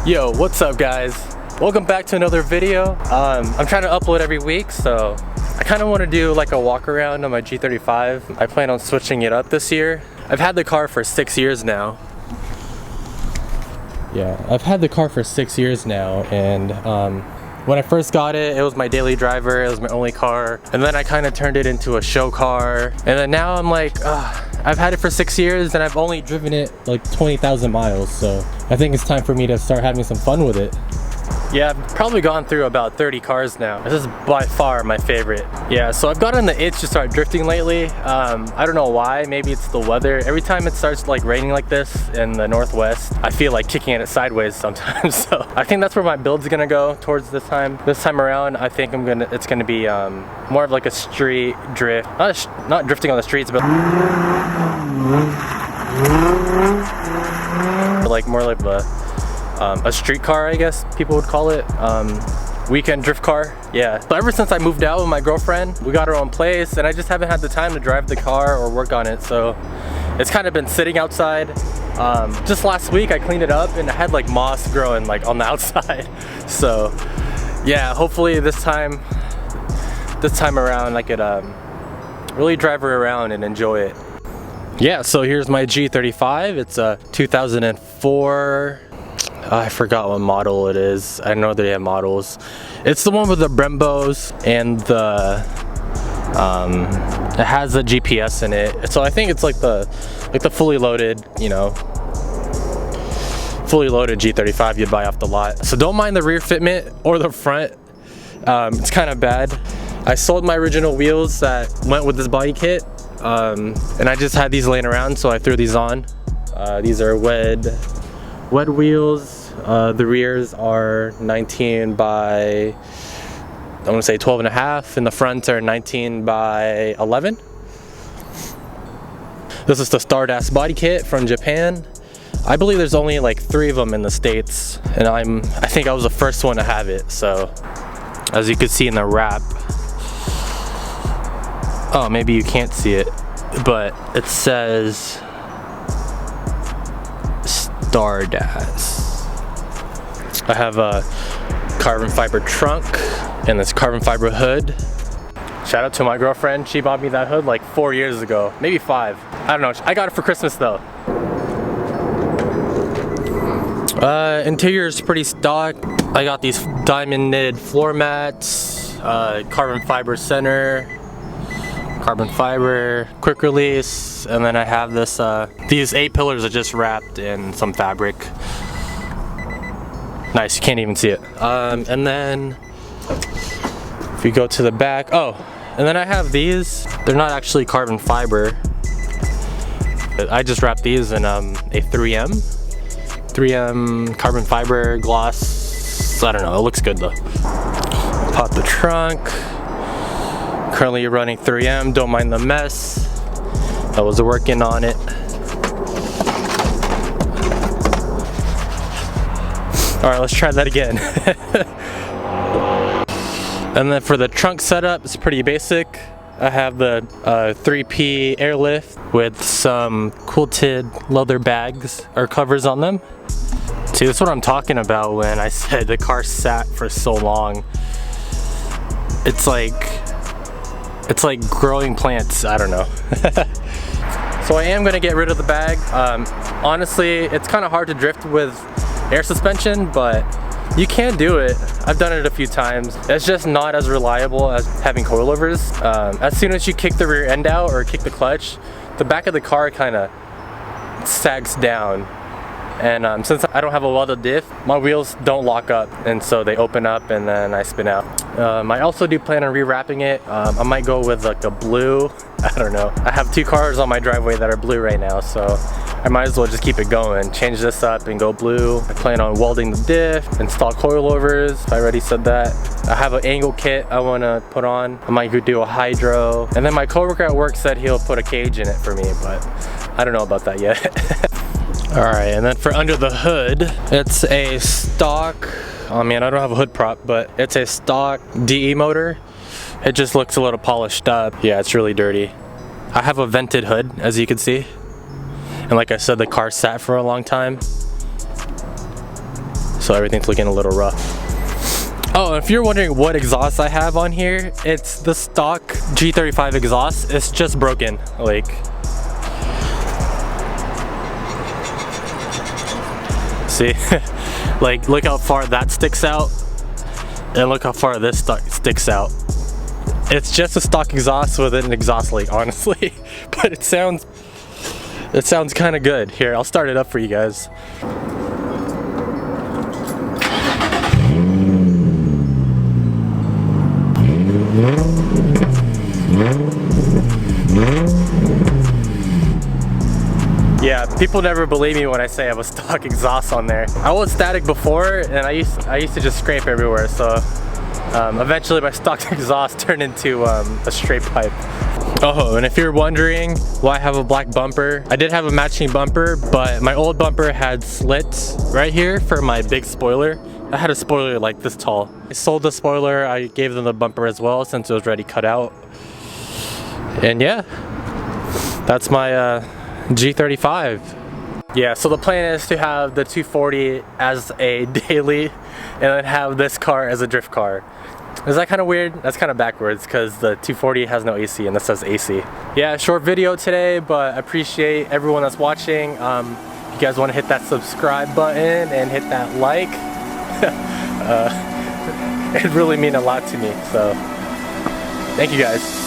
Yo, what's up guys? Welcome back to another video. I'm trying to upload every week, so I kind of want to do like a walk around on my G35. I plan on switching it up this year. I've had the car for 6 years now. Yeah, I've had the car for 6 years now, and when I first got it, it was my daily driver, it was my only car, and then I kind of turned it into a show car, and then now I'm like, I've had it for 6 years and I've only driven it like 20,000 miles, so I think it's time for me to start having some fun with it. Yeah, I've probably gone through about 30 cars now. This is by far my favorite. Yeah, so I've gotten the itch to start drifting lately. I don't know why, maybe it's the weather. Every time it starts like raining like this in the Northwest, I feel like kicking it sideways sometimes. So I think that's where my build's gonna go towards this time. This time around, I think it's gonna be more of like a street drift. Not drifting on the streets, but like more like a street car, I guess people would call it. Weekend drift car. Yeah, so ever since I moved out with my girlfriend, we got our own place and I just haven't had the time to drive the car or work on it, so it's kind of been sitting outside. Just last week I cleaned it up and it had like moss growing like on the outside. So yeah, hopefully this time around I could really drive her around and enjoy it. Yeah, so here's my G35. It's a 2004, I forgot what model it is. I know they have models. It's the one with the Brembos and it has a GPS in it. So I think it's like the fully loaded, you know, fully loaded G35 you'd buy off the lot. So don't mind the rear fitment or the front. It's kind of bad. I sold my original wheels that went with this body kit, and I just had these laying around, so I threw these on. These are wed wheels. The rears are 19 by, I want to say 12 and a half, and the fronts are 19 by 11. This is the Stardust body kit from Japan. I believe there's only like 3 of them in the States, and I think I was the first one to have it. So as you can see in the wrap, oh, maybe you can't see it, but it says Stardust. I have a carbon fiber trunk and this carbon fiber hood. Shout out to my girlfriend. She bought me that hood like 4 years ago, maybe 5. I don't know. I got it for Christmas though. Interior is pretty stock. I got these diamond knitted floor mats, carbon fiber center, carbon fiber, quick release, and then I have this, these 8 pillars are just wrapped in some fabric. Nice, you can't even see it. And then if you go to the back, oh, and then I have these. They're not actually carbon fiber. I just wrapped these in a 3M carbon fiber gloss. I don't know, it looks good though. Pop the trunk. Currently running 3M, don't mind the mess. I was working on it. All right, let's try that again. And then for the trunk setup, it's pretty basic. I have the 3P airlift with some quilted leather bags or covers on them. See, that's what I'm talking about when I said the car sat for so long. It's like growing plants, I don't know. So I am gonna get rid of the bag. Honestly, it's kind of hard to drift with air suspension, but you can do it. I've done it a few times. It's just not as reliable as having coilovers. As soon as you kick the rear end out or kick the clutch, the back of the car kind of sags down. And since I don't have a welded diff, my wheels don't lock up, and so they open up and then I spin out. I also do plan on rewrapping it. I might go with like a blue, I don't know. I have 2 cars on my driveway that are blue right now, so I might as well just keep it going. Change this up and go blue. I plan on welding the diff, install coilovers, I already said that. I have an angle kit I want to put on. I might do a hydro. And then my coworker at work said he'll put a cage in it for me, but I don't know about that yet. All right, and then for under the hood, it's a stock, oh man, I don't have a hood prop, but it's a stock DE motor. It just looks a little polished up. Yeah, it's really dirty. I have a vented hood, as you can see. And like I said, the car sat for a long time. so everything's looking a little rough. Oh, if you're wondering what exhaust I have on here, it's the stock G35 exhaust. It's just broken. Like, see, like look how far that sticks out, and look how far this sticks out. It's just a stock exhaust with an exhaust leak, honestly, but it sounds kind of good. Here, I'll start it up for you guys. Yeah, people never believe me when I say I have a stock exhaust on there. I was static before, and I used to just scrape everywhere. So eventually, my stock exhaust turned into a straight pipe. Oh, and if you're wondering why I have a black bumper, I did have a matching bumper, but my old bumper had slits right here for my big spoiler. I had a spoiler like this tall. I sold the spoiler. I gave them the bumper as well since it was already cut out. And yeah, that's my G35. Yeah, so the plan is to have the 240 as a daily and then have this car as a drift car. Is that kind of weird? That's kind of backwards because the 240 has no AC and this says AC. Yeah, short video today, but I appreciate everyone that's watching. If you guys want to hit that subscribe button and hit that like, it really means a lot to me. So thank you guys.